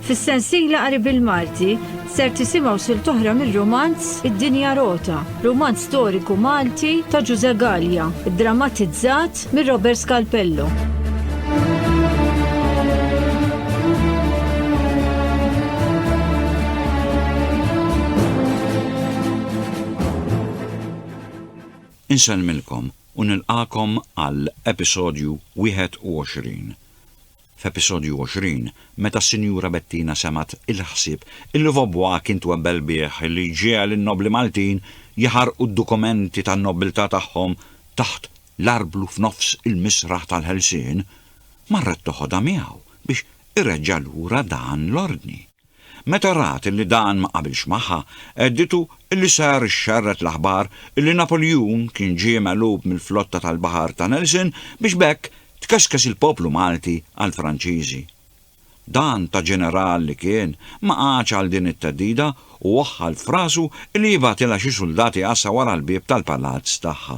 Fis-sensiela qarib il-Malti ser tisimgħu silta oħra mir-romanz Id-dinja rota, romanz storiku Malti ta' Giuse Gallia, iddramatizzat minn Robert Scalpello. Inselmilkom u nilqakom għal episodju 21. F'episodju 20, meta s-Sinjura Bettina semat il-ħsieb illi vobwa kien twebbel bih li ġie lin-nobli Maltin jaħarqu d-dokumenti tan-nobiltà tagħhom taħt l-arblu f'nofs il-misraħ tal-ħelsien, marret toħodha miegħu biex irreġġa' lura dan l-ordni. Meta rat illi dan ma qabilx magħha, għedditu illi sar xarret l-aħbar illi Napoleon kien ġie magħlub mill-flotta tal-Baħar ta' Nelson biex bekk tkaskas il-poplu Malti għall-Franċiżi. Dan ta' ġeneral li kien ma għax għal din it-teddida u waħħal frasu illi jibatilha xi soldati qassa wara l-bieb tal-palazz tagħha.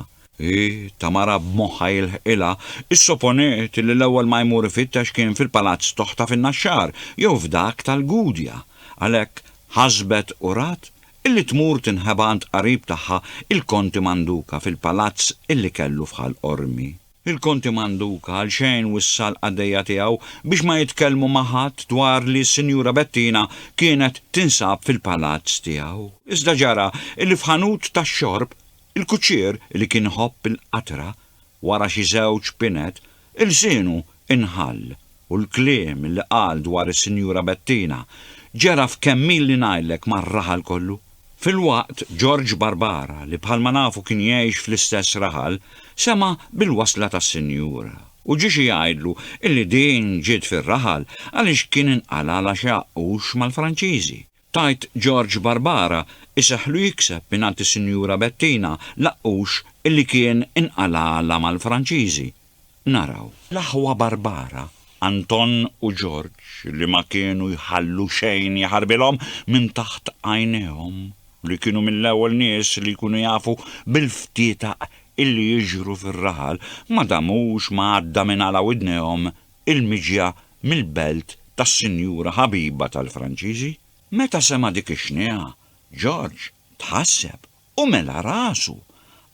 Ta' mara b'moħħa jilħqilha issoponiet illi l-ewwel ma jmur ifittex kien fil-palazz toħta fin-Naxxar jew f'dak tal-Gudja. Għalhekk ħasbet u rat illi tmur tinħebant qarib tagħha il-Konti Manduka fil-palazz illi kellu fħal Ormi. Il-Konti Manduka għal xejn wissal għaddejja tiegħu biex ma jitkellmu ma' ħadd dwar li s-Sinjura Bettina kienet tinsab fil-palazz tiegħu. Iżda ġara illi f'ħanut tax-xorb il-kuċċier li kien ħobb il-qatra wara xi żewġ binet il-sienu inħall u l-kliem li qal dwar is-Sinjura Bettina ġara f'kemmil li ngħidlek mar-raħal kollu. Fil-waqt George Barbara li bħalma nafu kien jgħix fl-istess raħal sema bil-wasla tas-Sinjura u ġie jgħidlu illi din ġiet fir-raħal għaliex kien inqalala x'jaqqux mal-Franċiżi. Tajt George Barbara isaħlu jikseb mingħand is-Sinjura Bettina laqqux illi kien inqalala mal-Franċiżi. Naraw, l-aħwa Barbara, Anton u George li ma kienu jħallu xejn jaħarbilhom minn taħt għajnejhom li kienu mill-ewwel nies li jkunu jafu bil-ftietaq illi jiġru fir-raħal ma damux ma għadda minn ala widnejhom il-miġja mill-belt tas-Sinjura ħabiba tal-Franċiżi. Meta sema dik ix-xnieqa, George tħasseb u mela rasu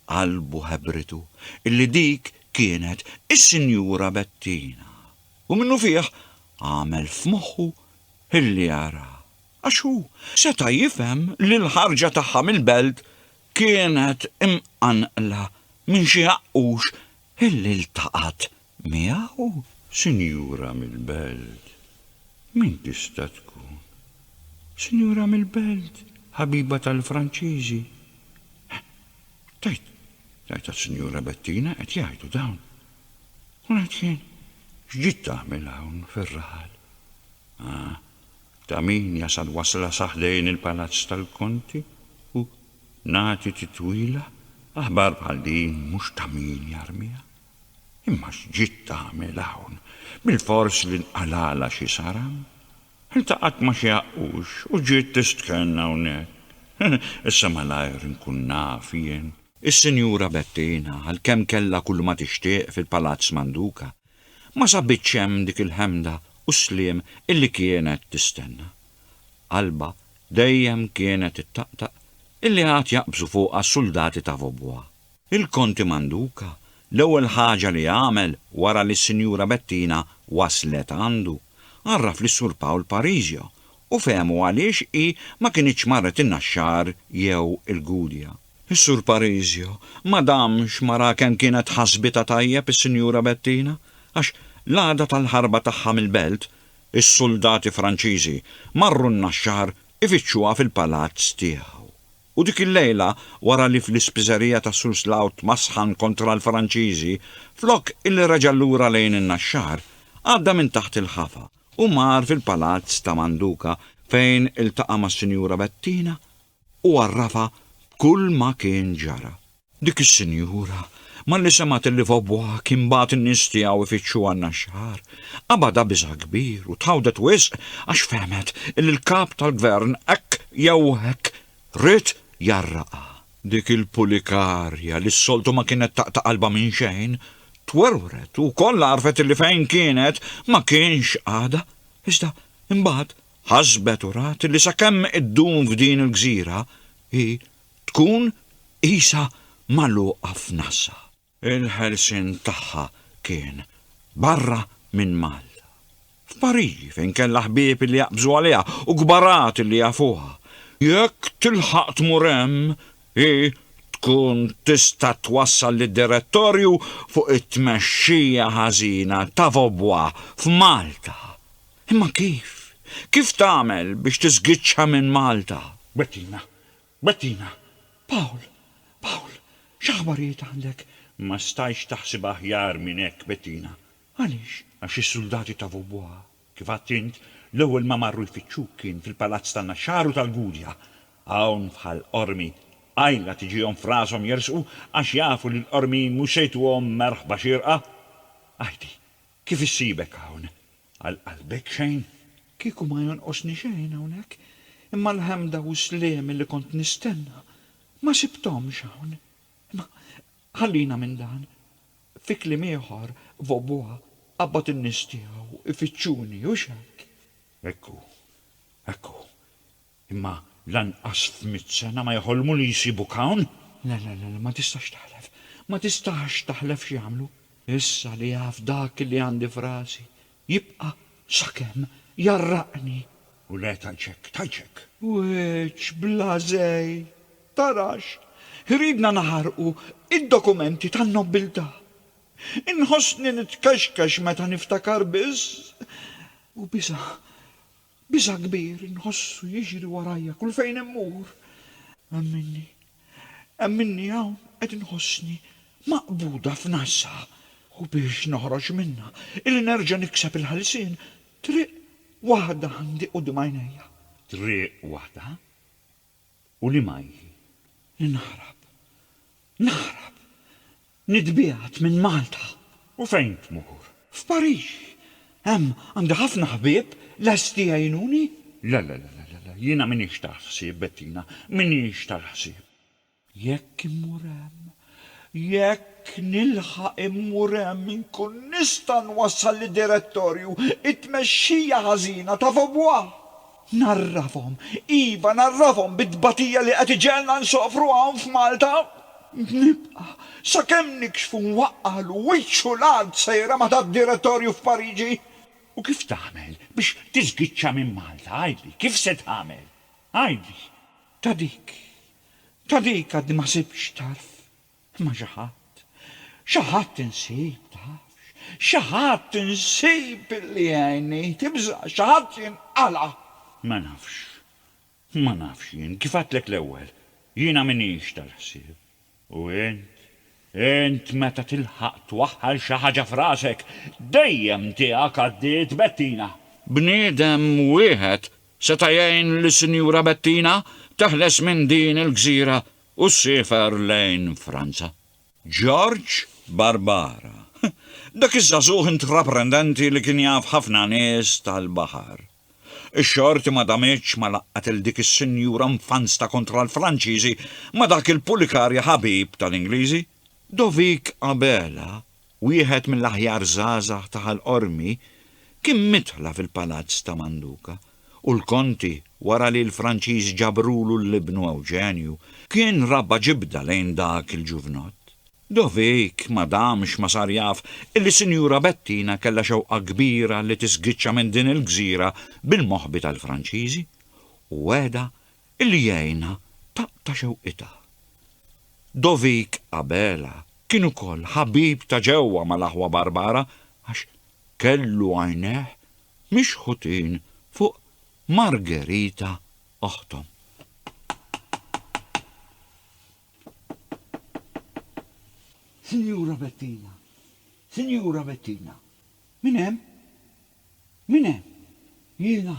qalbu ħebritu illi dik kienet is-Sinjura Bettina. U minnu fih għamel f'moħħu illi jara. Għax hu seta' jifhem li l-ħarġa tagħha mill-belt kienet imqanqla minn xi jaqqux illi ltaqat miegħu. Sinjura mill-belt, min tista' tkun? Sinjura mill-belt, ħabiba tal-Franċiżi. Tajt tas-Sinjura Bettina qed jgħidu dawn. U ngħid jien x'ġiet tagħmel hawn fir-raħal? Ta' min jasal wasla saħdejn il-palazz tal-Konti u nagħti titwila aħbar bħal din mhux ta' min jarmija. Imma x'ġiet tagħmel hawn bil-fors li nqalala xi saram? Iltaqat ma xi jaqqux u ġiet tistkenna hawnhekk. Issa malajr inkun naf jien. Is-Sinjura Bettina għalkemm kellha kull ma tixtieq fil-Palazz Manduka ma sabitx hemm dik il-ħemda u sliem illi kienet tistenna. Qalba dejjem kienet ittaqtaq illi għad jaqbżu fuqha s-soldati ta' Vaubois. Il-Konti Manduka l-ewwel ħaġa li għamel wara li s-Sinjura Bettina waslet għandu għarraf lis-Sur Paul Parisio u fehmu għaliex hi ma kienx marret in-Naxxar jew il-Gudja. Is-Sur Parisio ma damx mara kemm kienet ħasbita tajjeb is-Sinjura Bettina għax l-għada tal-ħarba tagħha mill-belt is-soldati Franċiżi marru n-Naxxar ifittxuha fil-palazz tiegħu. U dik il-lejla wara li fl-ispiżerija ta' Sulslaut masħan kontra l-Franċiżi flok illi reġa' lura lejn in-Naxxar għadda minn taħt il-ħafa u mar fil-palazz ta' Manduka fejn iltaqa' mas-Sinjura Bettina u għarrafa kull ma kien ġara. Dik is-Sinjura malli semat illi Vaubois kien bagħat in-nies tiegħu ifittxuha n-Naxxar qabada biża' kbir u tħawdet wisq għax fehmet illi l-kap tal-gvern hekk jew hekk rid jarraqa. Dik il-Pulikarja li s-soltu ma kienet taqta' qalba minn xejn twerwret u kollha għarfet illi fejn kienet ma kienx għada. Iżda imbagħad ħasbet u rat li sakemm iddum f'din il-gżira hi tkun isa magħluqa f'nassa. Il-ħelsien tagħha kien barra minn Malta. F'Pariġi fejn kellha ħbieb li jaqbżu għaliha u kbarat li jafuha. Jekk tilħaq tmur hemm hi tkun tista' twassal lid-direttorju fuq it-tmexxija ħażina ta' Vaubois f'Malta. Imma kif? Kif tagħmel biex tiżgiċċa minn Malta? Bettina, Paul, x'aħbarijiet għandek? Ma stajx taħsib aħjar minn hekk, Bettina. Għaliex? Għax is-soldati ta' Vaubois, kif għadt int, l-ewwel ma marru jfittxuk kien fil-palazz tan-Naxxar u tal-Gudja. Hawn bħal qormi għajla tiġihom f'rashom jersqu għax jafu li l-qormi mhux se jtuhom merħba xirqa. Għajdi, kif issibek hawn? Għal-qalbek xejn? Kieku ma jonqosni xejn hawnhekk, imma l-ħemda u s-sliem li kont nistenna ma sibthomx hawn. Imma ħallina minn dan. Fi kliem ieħor Vaubois qabbad in-nies tiegħu ifittxuni u x'hekk. Ekku. Imma lanqas f'100 sena ma jħolmu li jsibuk hawn? La, ma tistax taħlef. Ma tistax taħlef x'jagħmlu. Issa li jaf dak li għandi f'rasi jibqa' sakemm jarraqni. U le tajċek. Weċ blażej, tarax, ridna naħarqu id-dokumenti tan-nobiltà. Inħossni nitkaxkax meta niftakar biss. U biża' kbir inħossu jiġri warajja kull fejn immur. Emminni hawn qed inħossni maqbuda f'nassa. U biex noħroġ minna, illi nerġa' nikseb il-ħelsien, triq waħda għandi quddiem għajnejja. Triq waħda? U li ma hi? Li naħrab. Nitbiegħat minn Malta. U fejn tmur? F'Pariġi. Hemm għandi ħafna ħbieb lesti jgħinuni? La, jiena minix taħsib, Bettina, minix taħsib. Jekk immur hemm, jekk nilħaq immur hemm inkun nista' nwassal lid-direttorju it-tmexxija ħażina ta' Vaubois. Narrafhom bid-tbatija li qed iġelna nsofru hawn f'Malta. Nibqa' sakemm nikxfu nwaqqalu wiċċu l-art sejra ma' tad-direttorju f'Pariġi. U kif tagħmel biex tiżgiċċa minn Malta? Għajdli, kif se tagħmel? Għajdli. Ta' dik għaddi ma sibx tarf. Ma xaħat insib, tafx, xaħat insib li għajni, tibza, xaħat jinqala. Ma nafx jien, kifatlek l-ewwel, jiena minix tal-ħsieb. U int meta tilħaq twaħħal xi ħaġa f'rasek, dejjem tiegħek għaddiet Bettina. Bniedem wieħed seta' jgħin lis-Sinjura Bettina taħles minn din il-gżira u ssifer lejn Franza. George Barbara. Dak iż-żagħżugħ intraprendenti li kien jaf ħafna nies tal-baħar. Ix-xorti ma damitx ma laqqat il dik is-sinjura mfansta kontra l-Franċiżi ma dak il-Pulikarja ħabib tal-Ingliżi. Dovik Abela, wieħed mill-aħjar żgħażagħ tal-qormi, kien mitħla fil-palazz ta' Manduka u l-konti wara li l-Franċiż ġabrulu l-ibnu Eugenju kien rabba ġibda lejn dak il-ġuvnot. Dovik ma damx ma sar jaf illi Sinjura Bettina kellha xewqa kbira li tisgiċċa minn din il-gżira bil-moħbi tal-Franċiżi u għeda illi jgħinha ta' xewqitha. Dovik Abela kien ukoll ħabib ta' ġewwa mal-aħwa Barbara għax kellu għajnejh mixħutin fuq Margherita oħtom. Sinjura Bettina, min hemm? Jiena,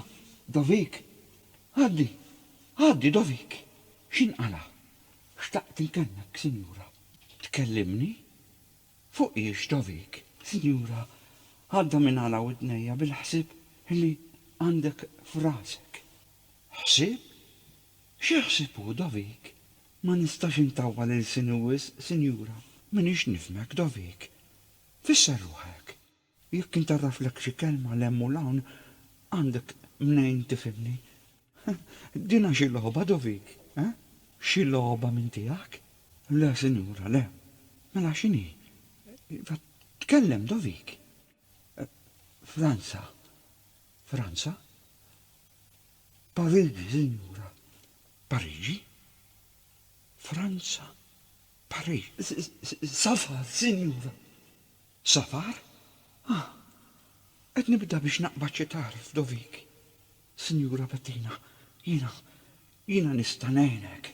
Dovik. Għaddi Dovik. X'inqala? Xtaqt inkennek, Sinjura. Tkellimni? Fuq iex Dovik? Sinjura, għadda minn għala widnejja bil-ħsieb li għandek f'rasek. Ħsieb? Xi ħsieb hu Dovik? Ma nistax intawwa lil Sinjura. Minix nifmek Dovik. Fisser ruħek. Jekk intarraflek xi kelma l-hemm u l-hawn għandek mnejn tifimni? Dina xi logħba dovik, xi logħba minn tiegħek? Le, sinjura, le. Mela x'inhi? Tkellem dovik. Franza. Pariġi, sinjura. Pariġi? Franza. Pariġi. Safar, sinjura. Safar? Qed nibda biex naqbad xi tarf dovik. Sinjura Bettina, jiena nista' ngħinek.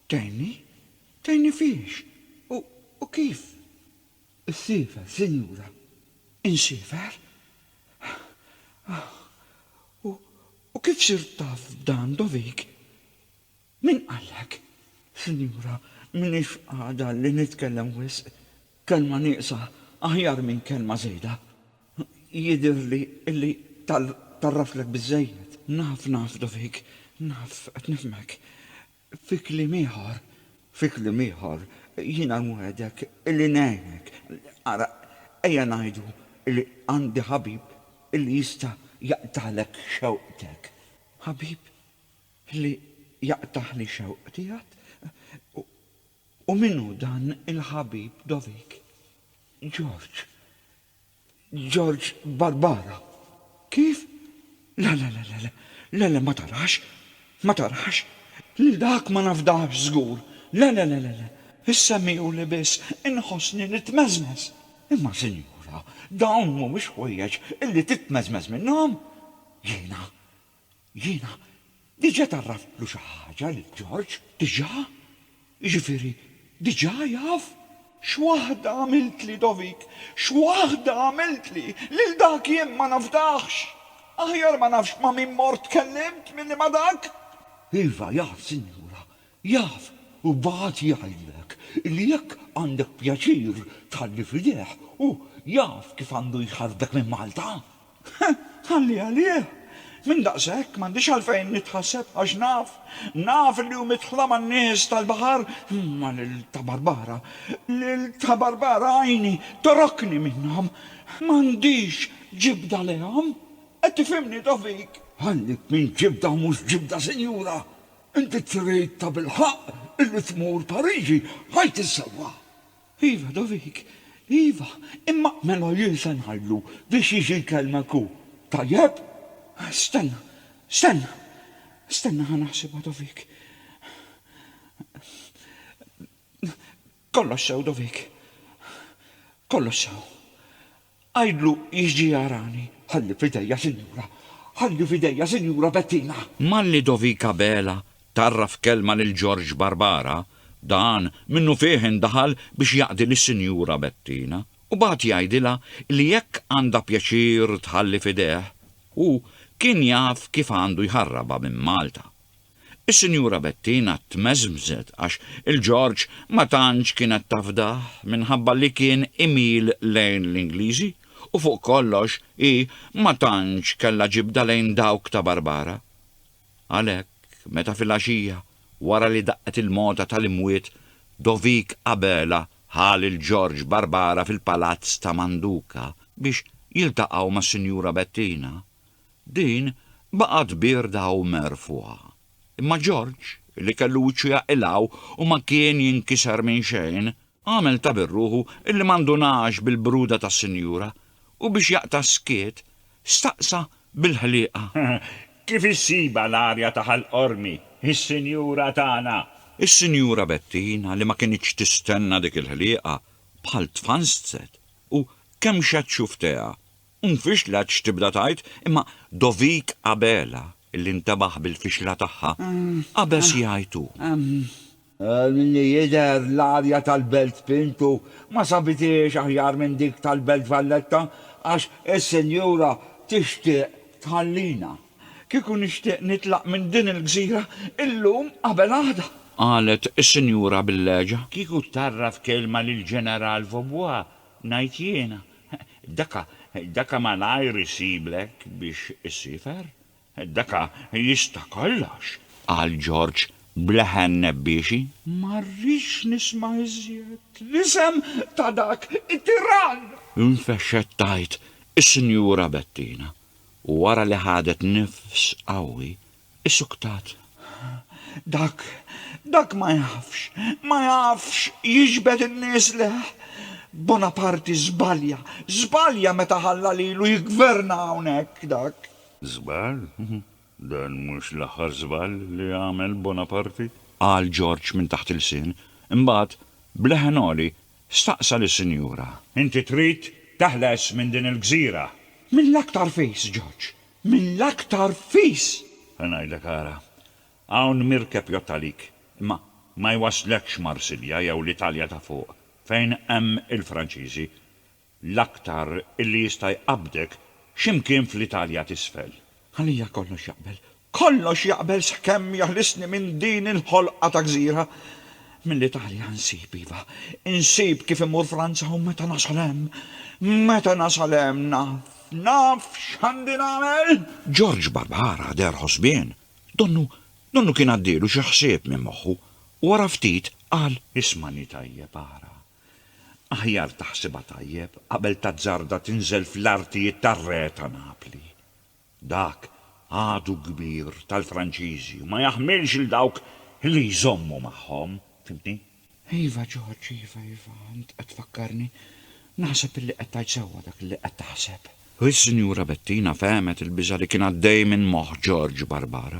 Tgħinni fiex. U kif? Is-sifer, sinjura. Insifer? U kif sirt taf dan dovik? Min qallek? Sinjura, minix għada li nitkellem wisq kelma nieqsa aħjar minn kelma żejda. Jidirli illi tarraflek biżejjed. Naf dovik, naf qed nifhmek. Fi kliem ieħor jiena nwedek illi ngħinek. Ara ejja ngħidu illi għandi ħabib illi jista' jaqtalek xewqtek. Ħabib illi jaqtaħli xewqtijat? U minnu dan il-ħabib dovik? George Barbara. Kif? La, ma tarax. Li dak ma nafdax żgur. La. Issemmiju li biss inħossni nitmezmez. Imma sinjura, dawn mhumiex ħwejjeġ illi titmezmez minnhom. Jiena diġà tarraflu xi ħaġa lil George, diġà? Jiġifieri diġà jaf? X'waħda għamiltli dovik, x'waħda għamiltli lil dak jien ma nafdax. Aħjar ma nafx ma min mort kellimt milli ma dak. Iva, jaf, sinjura, jaf, u bagħad jgħidlek li jekk għandek pjaċir tħalli fideh u jaf kif għandu jħarbek minn Malta. Ħalli għalih. Min daqshekk m'għandix għalfejn nitħasseb għax naf li hu midħla man-nies tal-baħar ma lil ta' Barbara għajni torokni minnhom. M'għandix ġibda lehom. Qed tifhimni dovik? Għandek minn ġibda u mhux ġibda, sinjura. Inti trid ta' bil-ħaq illi tmur Pariġi ħajt issewwa. Iva dovik, iva, imma mela jien se nħallu biex jiġi jkellmek hu. Tajjeb? Stenna ħanaħsibha dovik. Kollox sew dovik. Kollox sew. Għajdlu jiġi jarani. Ħalli fidejja, sinjura Bettina. Malli dovika bela tarraf kelma lil George Barbara, dan minnu fih indaħal biex jaqdi lis-Sinjura Bettina u bagħad jgħidilha li jekk għandha pjaċir tħalli fideħ u kien jaf kif għandu jħarraba minn Malta. Is-Sinjura Bettina tmeżmżet għax il-George ma tantx kienet tafdah minħabba li kien imil lejn l-Ingliżi u fuq kollox ma tantx kellha ġibda lejn dawk ta' Barbara. Għalhekk meta fil-għaxija wara li daqqet il-mota tal-imwiet dovik qabela ħal il-George Barbara fil-palazz ta' Manduka biex jiltaqgħu mas-Sinjura Bettina. Din baqgħet birda u merfuha. Imma George li kellu wiċċu jaqilgħu u ma kien jinkiser minn xejn, għamel ta' birruħu illi m'għandunax bil-bruda tas-Sinjura u biex jaqta' skiet staqsa bil-ħlieqa. Kif issiba l-arja taħal qormi, is-Sinjura tagħna? Is-Sinjura Bettina li ma kienx tistenna dik il-ħlieqa bħal tfanzet u kemm xed xuftejha. Nfixlet x'tibda tgħid imma dovik qabela illi ntabaħ bil-fixla tagħha qabeż jgħidu. Minni jidher l-arja tal-Belt Pintu ma sabitiex aħjar minn dik tal-Belt Valletta għax is-Sinjura tixtieq tħallina. Kieku nixtieq nitlaq minn din il-gżira illum qabel għada. Qalet is-Sinjura bil-leġa. Kieku tarraf kelma lill-Ġeneral Vaubois ngħid jiena. Daka malajr isiblek biex issifer. Daka jista' kollox. Qal George bleħen nebbiexi. Marrix nisma' iżjed l-isem ta' dak it-tiran. Infexxet tajt is-Sinjura Bettina u wara li ħadet nifs qawwi, issuktat. Dak ma jafx jiġbed in-nies leħ. Bonaparte żbalja meta ħalla lilu jigverna hawnhekk dak. Żball? Dan mhux l-aħħar żball li għamel Bonaparte? Qal George minn taħt il-sin, imbagħad bleħenoli staqsa lis-Sinjura. Inti trid taħles minn din il-gżira. Mill-aktar fis, George. Mill-aktar fis. Ngħidlek ara. Hawn mirkeb jottalik, imma ma jwaslekx Marsilja jew l-Italja ta' fuq, fejn hemm il-Franċiżi. L-aktar illi jista' jqabdek x'imkien fl-Italja t'isfel. Għalija kollox jaqbel sakemm jaħlisni minn din il-ħolqa ta' gżira. Mill-Italja nsib iva, insib kif imur Franza u meta nasal hemm naf x'għandi nagħmel. George Barbara der ħosbien. Donnu kien għaddielu xi ħsieb minn moħħu u wara ftit qal: Ismani tajjeb ara. Aħjar taħsibha tajjeb qabel tazzarda tinżel fl-artijiet tar-re ta' Napli. Dak għadu kbir tal-Franċiżi u ma jaħmilx il dawk li jżommu magħhom, fimtni? Iva, George, iva, int qed tfakkarni. Naħseb illi qed tgħid sewwa dak li qed taħseb. U s-Sinjura Bettina fehmet il-biża li kien għaddej minn moħħ George Barbara.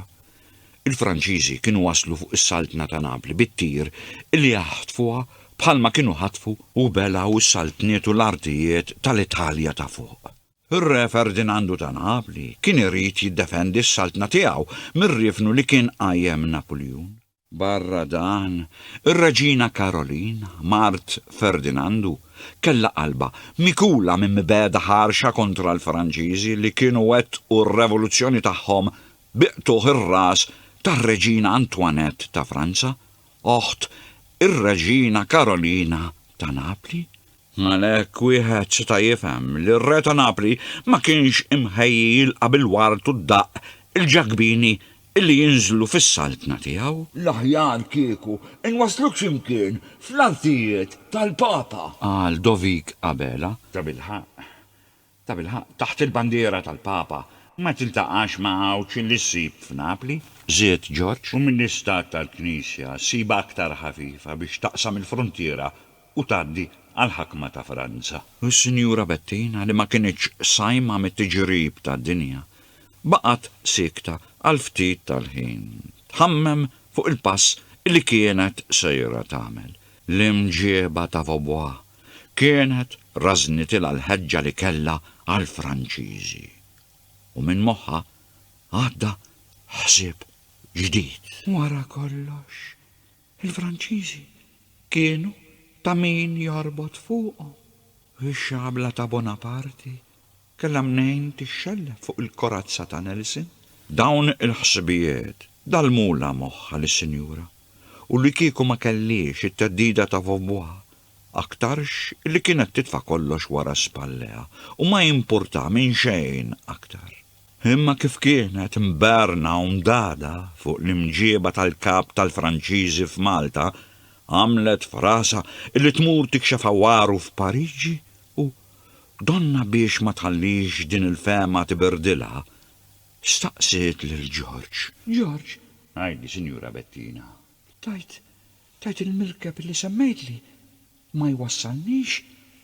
Il-Franċiżi kienu waslu fuq is-saltna ta' Napli bit-tir illi jaħtfuha bħalma kienu ħatfu u belaw is-saltniet u l-artijiet tal-Italja ta' fuq. Ir-re Ferdinandu ta' Napli kien irid jiddefendi s-saltna tiegħu mir-rifnu li kien qajjem Napoleon. Barra dan, ir-Reġina Karolina, Mart Ferdinandu, kella qalba mikula minn mibeda ħarxa kontra l-Franċiżi li kienu wettqu r-revoluzzjoni tagħhom biqtuh ir-ras tar-Reġina Antoinette ta' Franza, oħt ir-Reġina Karolina ta' Napli. Għalhekk wieħed seta' jifhem li r-re ta' Napli ma kienx imħejji jilqa' bil-wart u d-daqq il-ġagbini illi jinżlu fis-saltna tiegħu. L-aħjar kieku inwasluk x'imkien fl-artijiet tal-Papa. Qal Dovik Abela. Ta' bilħaq, taħt il-bandiera tal-Papa ma tiltaqax ma'awċ li ssib f'Napli. Żied George. U mill-istat tal-Knisja siba aktar ħafifa biex taqsam il-frontiera u tgħaddi għal-ħakma ta' Franza. U s-Sinjura Bettina li ma kienx sajma mit-tiġrib tad-dinja baqgħet sikta għal ftit tal-ħin. Tħammem fuq il-pass li kienet sejra tagħmel. L-imġieba ta' Vaubois kienet rażnitilha l-ħeġġa li kellha għall-Franċiżi. U minn moħħa għadda ħsieb ġdid. Wara kollox, il-Franċiżi kienu ta' min jorbot fuqhom. Ix-xabla ta' Bonaparte kellha mnejn tixxellef fuq il-korazza ta' Nelson. Dawn il-ħsibijiet dal-mula moħħa lis-Sinjura u li kieku ma kellix it-teddida ta' Vaubois aktarx li kienet titfa' kollox wara spalleha u ma jimpurta minn xejn aktar. Imma kif kienet mberna u mdada fuq l-imġieba tal-kap tal-Franċiżi f'Malta għamlet frasa illi tmur tikxef għawaru f'Pariġi u donna biex ma tħallix din il-fema tibirdilha staqsiet lil George. George, Għajdi, Sinjura Bettina. Tajt il-mirkeb li semmejtli ma jwassalnix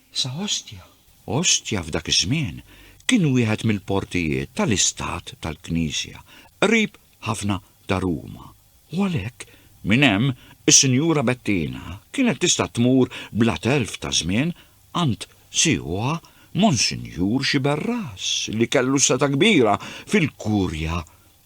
sa Ostia. Ostia f'dak iż-żmien kien wieħed mill-portijiet tal-istat tal-Knisja, qrib ħafna ta' Ruma. U għalhekk minn hemm is-Sinjura Bettina kienet tista' tmur bla telf ta' żmien għand siewa Monsinjur Xiberras li kellu seta' kbira fil-Kurja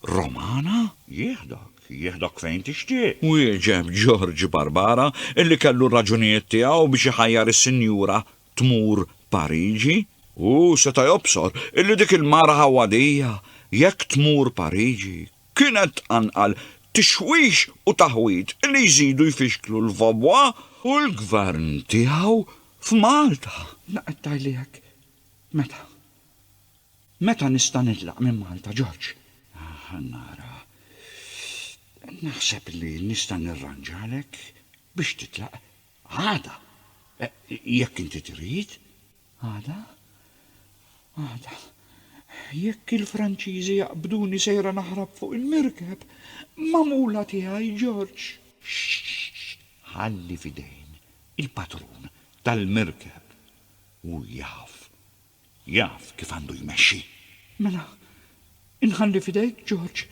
Romana. Jieħdok fejn tixtieq. Wieġeb George Barbara illi kellu raġunijiet tiegħu biex iħajjar is-Sinjura tmur Pariġi u seta' jobsor illi dik il-mara ħawadija jekk tmur Pariġi kienet anqal tixwix u taħwit illi jżidu jfixklu l-Vaubois u l-gvern tiegħu f'Malta. Naqgħed tajlijek. Meta nista' nitlaq minn Malta, George? Nara, naħseb li nista' nirranġalek biex titlaq għada. Jekk inti trid. Għada? Jekk il-Franċiżi jaqbduni sejra naħrab fuq il-merkeb, mamula tiegħi George. Ħalli fidejn il-patrun tal-merkeb u jaf kif għandu jmexxi. Mela, inħalli fidejk, George.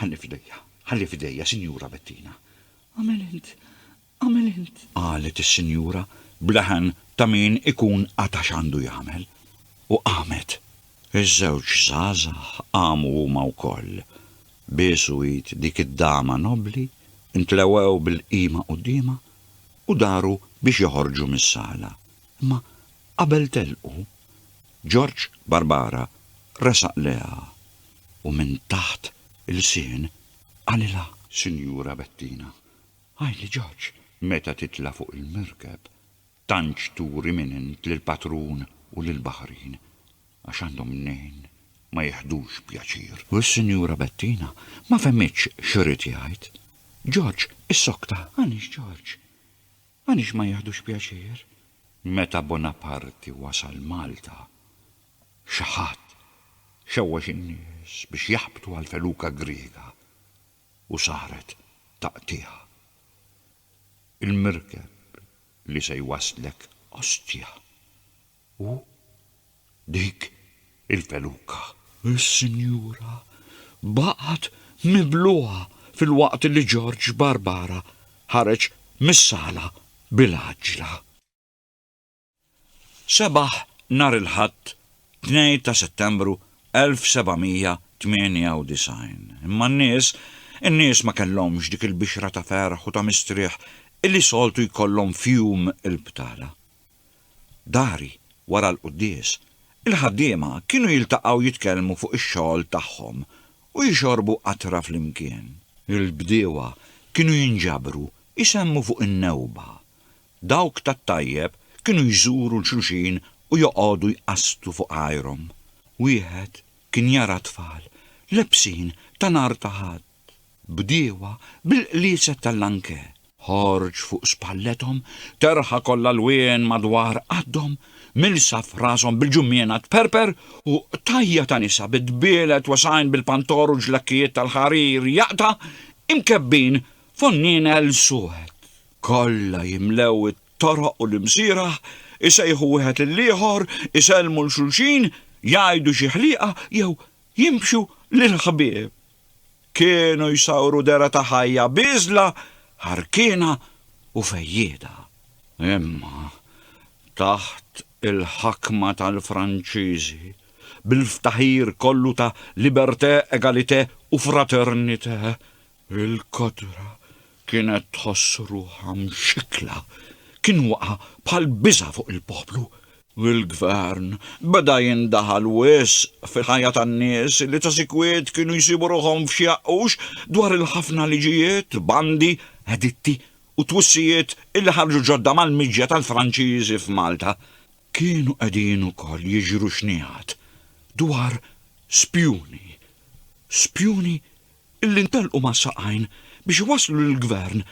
Ħalli fidejja, Sinjura Bettina. Għamel int. Qalet is-Sinjura bleħen ta' min ikun għatax għandu jagħmel. U qamet. Iż-żewġ żgħażagħ qamu huma wkoll. Beswit dik id-dama nobli, intlewew bil-qima qudiema u daru biex joħorġu mis-sala. Imma qabel telqu, George Barbara resaq leha u minn taħt il-sien għalilha, Sinjura Bettina. Għajli, George. Meta titla fuq il-merkeb, tantx turi minint lill-patrun u lill-baħrin, għax għandhom nejn ma jeħdux pjaċir. U s-Sinjura Bettina ma femmitx xirrit jgħid. George, is-sokta. Għanix, George? Għanix ma jeħdux pjaċir? Meta Bonaparte wasal Malta, xi ħadd xewwex in-nies biex jaħbtu għall-feluka Griega u saret taqtija. Il-merkeb li se jwaslek ostja u dik il-feluka. Is-Sinjura baqgħet mibluha fil-waqt li George Barbara ħareġ mis-sala bil-għaġla. Sebaħ nar il-ħadd 2 ta' Settembru 1798. Imma n-nies ma kellhomx dik il-bixra ta' ferħ u ta' mistrieħ illi soltu jkollhom fjum il-btala. Dari wara l-quddies, il-ħaddiema kienu jiltaqgħu jitkellmu fuq ix-xogħol tagħhom u jixorbu qatra flimkien. Il-bdiewa kienu jinġabru isemmu fuq in-newba. Dawk tat-tajjeb kienu jżuru l-xulxin u joqogħdu jqastu fuq għajrhom. Wieħed kien jara tfal lebsin ta' nar ta' ħadd, bdiewa bil-qliset tal-lanke. Ħorġ fuq spallethom, terħa kollha l-wien madwar qaddhom, milsa f'rashom bil-ġummienat perper u tajja ta' nisa bid-bielet wasajn bil-pantoru ġlakkijiet tal-ħarir jaqta imkebbin fonnina l-suħet. Kollha jimlew it-toroq u l-imsiraħ, isejħu wieħed il-ieħor, isellmu l-xulxin, jgħidu xi ħlieqa jew jimxu lil-ħbieb. Kienu jsawru dera ta' ħajja biżla, ħarkiena u fejjieda. Imma taħt il-ħakma tal-Franċiżi, bil-ftaħir kollu ta' libertà, egalità u fraternità, il-kodra kienet tħoss ruħha mxikla, kien waqa' bħal biża' fuq il-poplu. U l-gvern beda jindaħal wis fil-ħajja tan-nies li ta' sikwiet kienu jsibu ruħhom f'xi jaqqux dwar il-ħafna liġijiet, bandi, editti u twissijiet illi ħarġu ġodda mal-miġja tal-Franċiżi f'Malta. Kienu qegħdin ukoll jiġru xniegħat dwar spjuni illi ntelqu ma' saqajn biex waslu l-gvern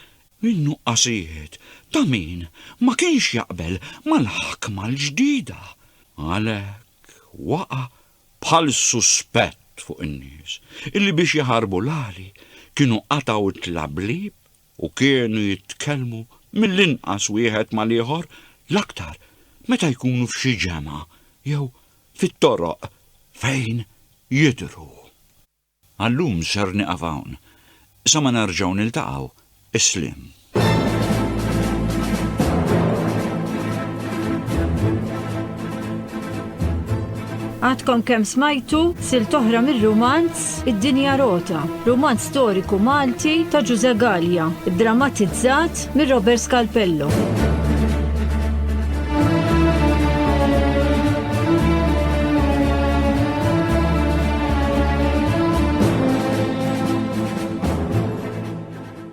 minnu qasijiet ta' min ma kienx jaqbel mal-ħakma l-ġdida. Għalhekk waqa' bħal suspett fuq in-nies illi biex jaħarbu l-għali kienu qataw it-tlablib u kienu jitkellmu mill-inqas wieħed mal-ieħor l-aktar meta jkunu f'xi ġemgħa jew fit-toroq fejn jidhru. Allum ser nieqaf hawn, sa ma nerġgħu niltaqgħu. Islim. Għadkom kemm smajtu silt oħra mir-rumanz Id-dinja rota, rumanz storiku Malti ta' Giuse Gallia, iddramatizzat mir Robert Scalpello.